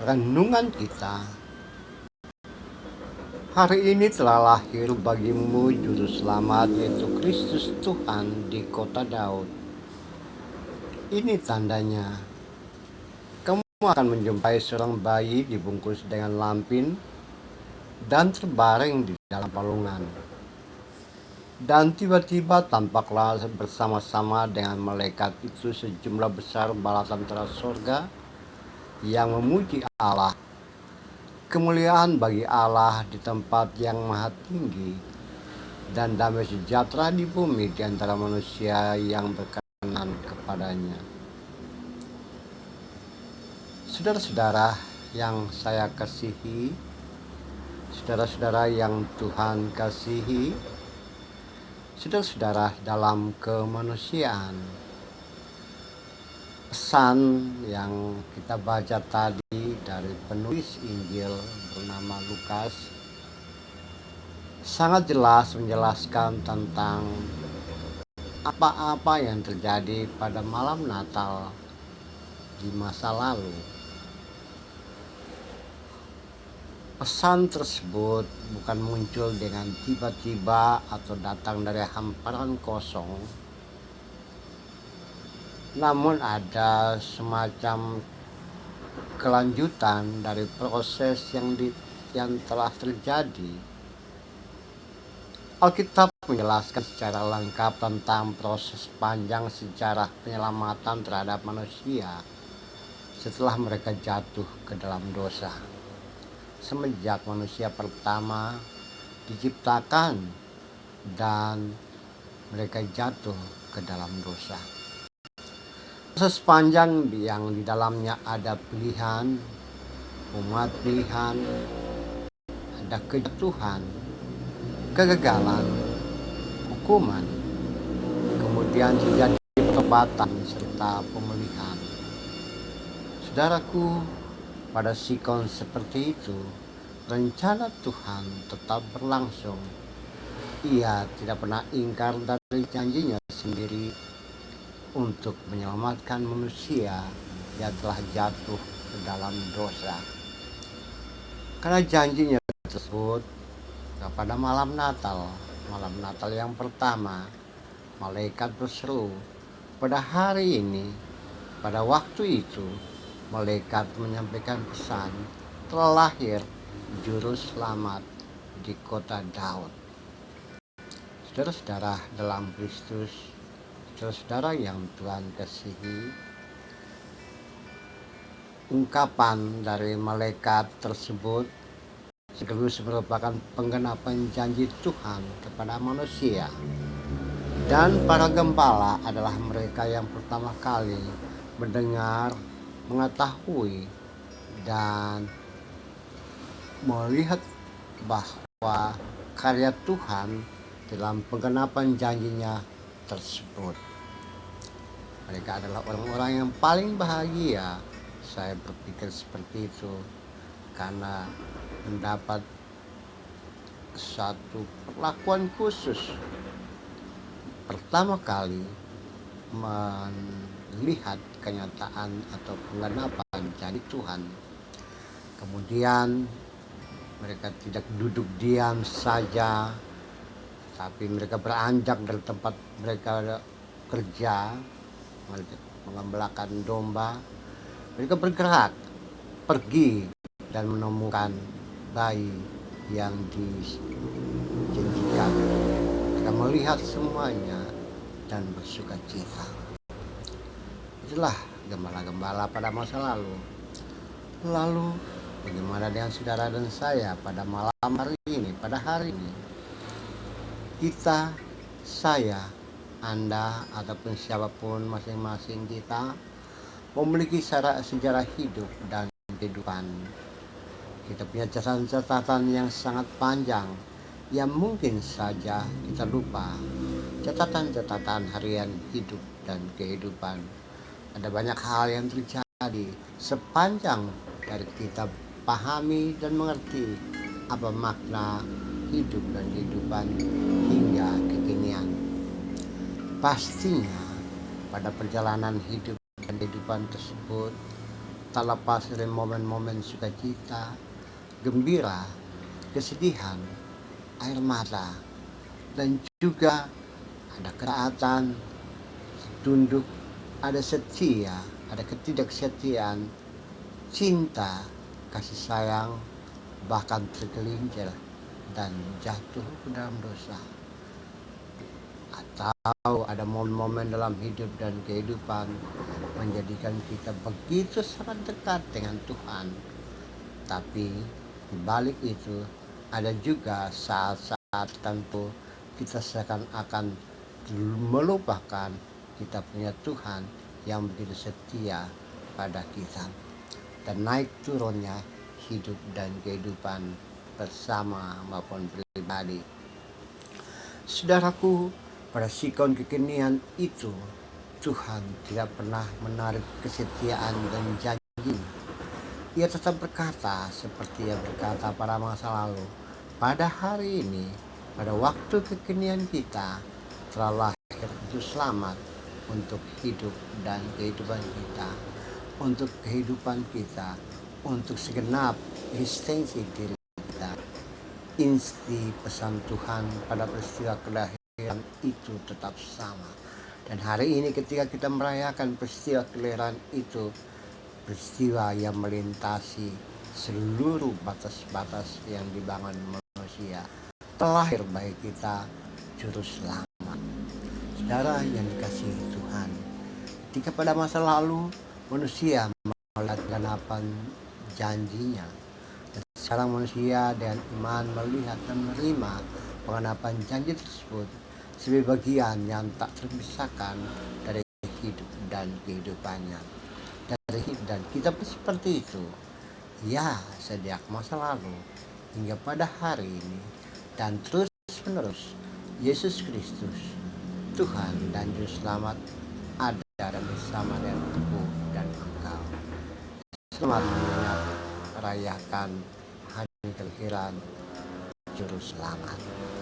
renungan kita. Hari ini telah lahir bagimu Juru Selamat, yaitu Kristus Tuhan di kota Daud. Ini tandanya, kamu akan menjumpai seorang bayi dibungkus dengan lampin dan terbaring di dalam palungan. Dan tiba-tiba tampaklah bersama-sama dengan malaikat itu sejumlah besar bala tentara sorga yang memuji Allah. Kemuliaan bagi Allah di tempat yang maha tinggi, dan damai sejahtera di bumi di antara manusia yang berkenan kepadanya. Saudara-saudara yang saya kasihi, saudara-saudara yang Tuhan kasihi, saudara-saudara dalam kemanusiaan, pesan yang kita baca tadi dari penulis Injil bernama Lukas sangat jelas menjelaskan tentang apa-apa yang terjadi pada malam Natal di masa lalu. Pesan tersebut bukan muncul dengan tiba-tiba atau datang dari hamparan kosong, namun ada semacam kelanjutan dari proses yang telah terjadi. Alkitab menjelaskan secara lengkap tentang proses panjang sejarah penyelamatan terhadap manusia setelah mereka jatuh ke dalam dosa. Semenjak manusia pertama diciptakan dan mereka jatuh ke dalam dosa. Proses panjang yang di dalamnya ada pilihan, umat pilihan, ada kejatuhan, kegagalan, hukuman, kemudian terjadi pertobatan serta pemulihan. Saudaraku, pada sikon seperti itu, rencana Tuhan tetap berlangsung. Ia tidak pernah ingkar dari janjinya sendiri untuk menyelamatkan manusia yang telah jatuh ke dalam dosa. Karena janjinya tersebut, pada malam Natal yang pertama, malaikat berseru. Pada hari ini, pada waktu itu, malaikat menyampaikan pesan, telah lahir Juru Selamat di kota Daud. Saudara-saudara dalam Kristus, saudara yang Tuhan kasihi, ungkapan dari malaikat tersebut sekaligus merupakan penggenapan janji Tuhan kepada manusia. Dan para gembala adalah mereka yang pertama kali mendengar, mengetahui, dan melihat bahwa karya Tuhan dalam penggenapan janjinya tersebut. Mereka adalah orang-orang yang paling bahagia, saya berpikir seperti itu, karena mendapat satu perlakuan khusus pertama kali melihat kenyataan atau penggenapan janji Tuhan. Kemudian mereka tidak duduk diam saja, tapi mereka beranjak dari tempat mereka kerja, mengembalakan domba. Mereka bergerak pergi dan menemukan bayi yang dijanjikan. Mereka melihat semuanya dan bersuka cita. Itulah gembala-gembala pada masa lalu. Lalu bagaimana dengan saudara dan saya pada malam hari ini, pada hari ini? Kita, saya, Anda, ataupun siapapun masing-masing kita memiliki sejarah hidup dan kehidupan. Kita punya catatan-catatan yang sangat panjang yang mungkin saja kita lupa. Catatan-catatan harian hidup dan kehidupan. Ada banyak hal yang terjadi sepanjang dari kita pahami dan mengerti apa makna hidup dan kehidupan hingga kekinian. Pastinya pada perjalanan hidup dan kehidupan tersebut tak lepas dari momen-momen sukacita, gembira, kesedihan, air mata, dan juga ada ketaatan, tunduk, ada setia, ada ketidaksetiaan, cinta, kasih sayang, bahkan tergelincir dan jatuh ke dalam dosa. Atau ada momen-momen dalam hidup dan kehidupan menjadikan kita begitu sangat dekat dengan Tuhan. Tapi di balik itu ada juga saat-saat tentu kita seakan-akan melupakan kita punya Tuhan yang begitu setia pada kita. Dan naik turunnya hidup dan kehidupan bersama maupun pribadi. Saudaraku, pada sikon kekinian itu Tuhan tidak pernah menarik kesetiaan dan janjinya. Ia tetap berkata seperti yang berkata pada masa lalu, pada hari ini, pada waktu kekinian kita telah lahir itu selamat untuk hidup dan kehidupan kita, untuk kehidupan kita, untuk segenap eksistensi diri kita. Inti pesan Tuhan pada peristiwa kelahiran itu tetap sama. Dan hari ini ketika kita merayakan peristiwa kelahiran itu, peristiwa yang melintasi seluruh batas-batas yang dibangun manusia, terlahir bagi kita juru selamat. Saudara yang dikasihi Tuhan, ketika pada masa lalu manusia melihat kegenapan janjinya, dan sekarang manusia dengan iman melihat dan menerima pengenapan janji tersebut sebagai bagian yang tak terpisahkan dari hidup dan kehidupannya. Dan kita pun seperti itu, ya, sejak masa lalu hingga pada hari ini dan terus menerus. Yesus Kristus, Tuhan dan Juru Selamat, ada bersama dengan aku dan engkau. Selamat merayakan hari kelahiran Juru Selamat.